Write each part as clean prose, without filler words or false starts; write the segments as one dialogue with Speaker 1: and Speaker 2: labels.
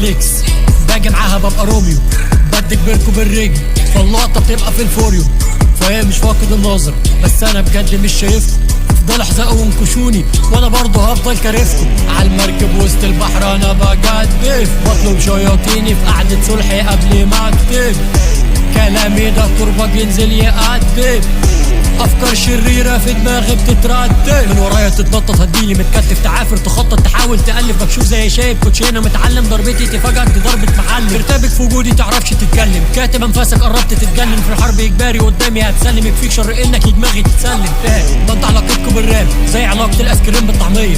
Speaker 1: فليكس، باجي معاها ببقى روميو، بدي كبركوا بالرجل فاللقطة بتبقى في الفوريو. فهي مش فاقد النظر بس انا بجد مش شايفكم، افضل احزقوا وانكشوني وانا برضه هفضل كارفكم. عالمركب وسط البحر انا بجدف، بطلب شياطيني في قعدة صلحي قبل ما اكتب كلامي ده تربة ينزل يقدم، افكار شريرة في دماغي بتترتب، من ورايا تتنطط هتجيلي متكتف، تعافر تخطط تحاول تألف، مكشوف زي شايب كوتشينة متعلم، ضربتي تفاجئك دي ضربة معلم، ترتبك في وجودي تعرفش تتكلم، كاتب انفاسك قربت تتجنن، في الحرب اجباري قدامي هتسلم، يكفيك شر انك دماغي تتسلم. ده انت علاقتكوا بالراب زي علاقة الايس كريم بالطعمية،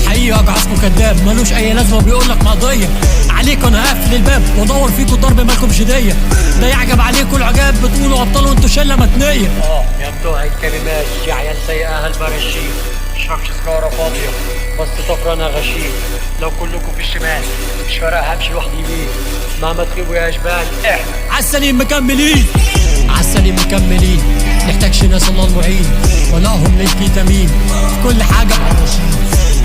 Speaker 1: حقيقة اجعصكوا كداب ملوش اي لازمة وبيقولك مقضية عليكوا، انا هقفل الباب وادور فيكوا ضرب مالكم شدية، ده يعجب عليكوا العجاب بتقولوا ابطال وانتوا شلة متنية.
Speaker 2: يا بتوع الكلمات يا عيال سيئة هالبراشيم، مشربش سجارة فاضية بس طفرة انا غشيم، لو كلكم في الشمال مش فارقة همشي لوحدي يمين، مهما تغيبوا يا اشبال احنا
Speaker 1: عالسليم مكملين، عالسليم مكملين، نحتاجش ناس الله المعين ولاهم للكيتامين، في كل حاجة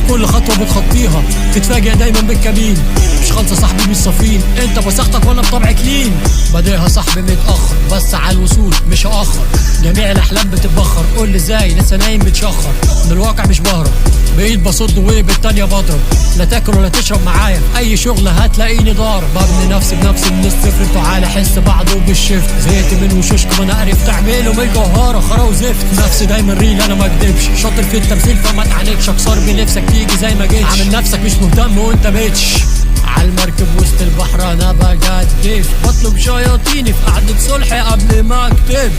Speaker 1: كل خطوة بتخطيها تتفاجئ دايما بالكمين، مش خالصة صاحبي مش صفين، انت بساختك وانا بطبع كلين، بادئها صاحبي متأخر بس على الوصول مش هأخر، جميع الاحلام بتتبخر، قول لي ازاي لسه نايم بتشخر، من الواقع مش بهرب بايد بصد وبالتانية بضرب، لا تاكل ولا تشرب معايا اي شغل هتلاقيني ضارب، ببني نفسي بنفسي من الصفر، تعالى حس بعض وبالشفت، زهقت من وشوشكم انا عرفت اعمله من الجوهرة خرا وزفت، نفسي دايما ريل انا ما اكدبش، شاطر في التمثيل فما تعاندش، اكسر بنفسك تيجي زي ما جيتش، عامل نفسك مش مهتم وانت بيتش، عالمركب وسط البحر انا بجدف، بطلب شياطيني في قعدة صلحي قبل ما اكتب